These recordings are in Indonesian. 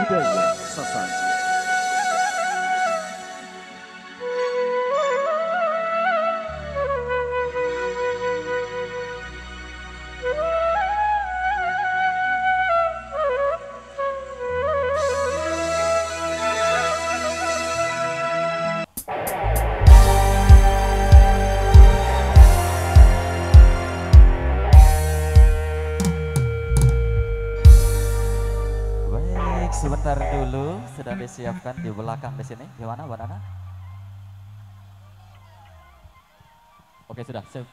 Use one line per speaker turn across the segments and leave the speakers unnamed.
budaya Sasak.
Sebentar dulu, sudah disiapkan di belakang di sini. Gimana, Mbak Nana? Oke, sudah. Sip.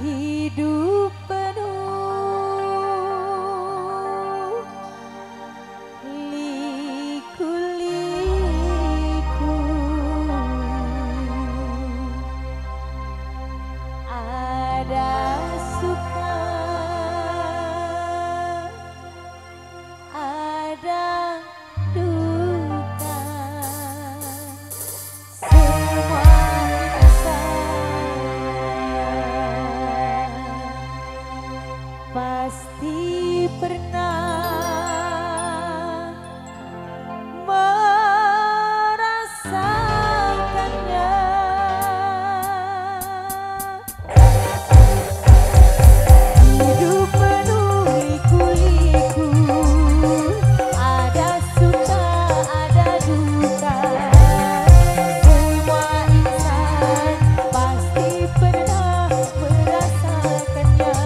Hidup liku-liku, ada suka, ada duka, semua pasti pernah merasakannya. Hidup penuh liku-liku, ada suka, ada duka, semua insan pasti pernah merasakannya.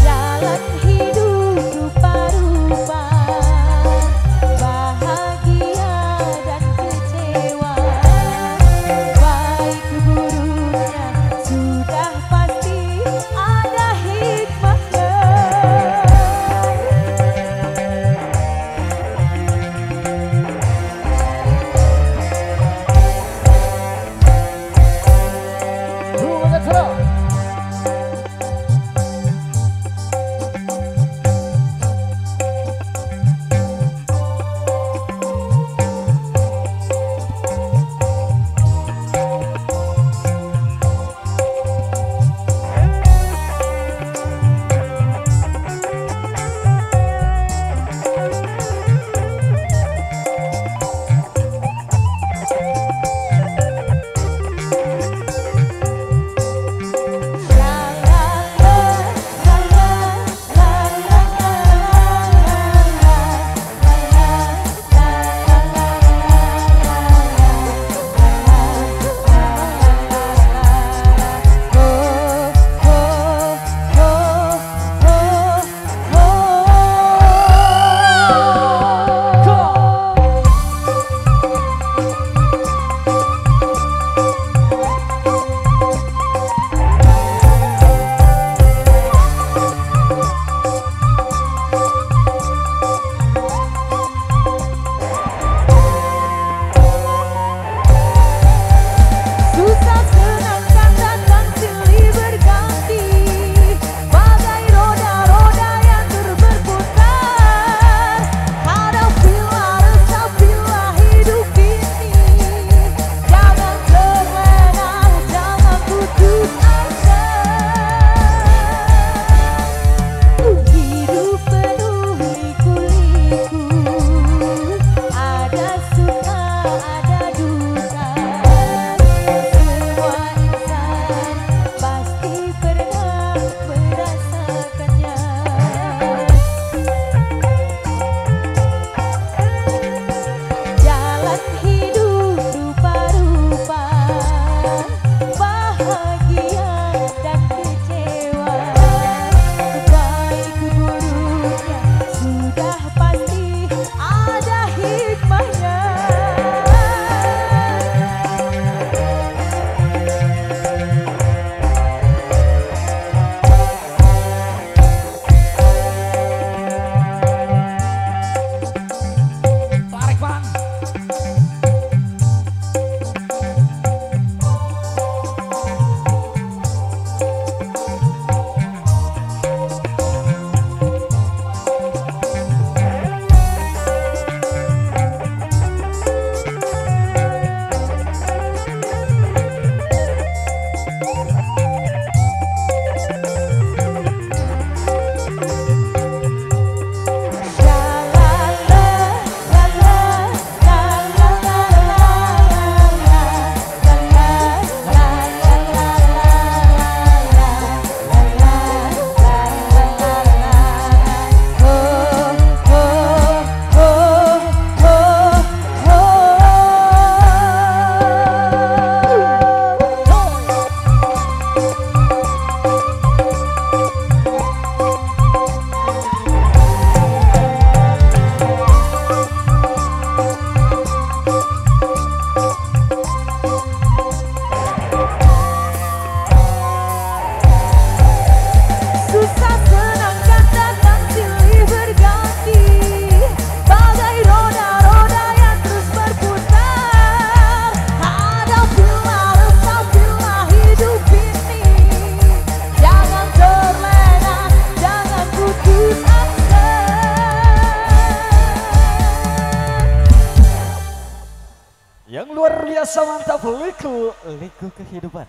Jalan hidup rupa-rupa, bahagia dan kecewa, baik buruknya sudah pasti ada hikmahnya. Susah senang kan datang silih berganti, bagai roda-roda yang terus berputar. Hadapilah, resapilah hidup ini, jangan terlena, jangan putus asa.
Yang luar biasa mantap, liku kehidupan.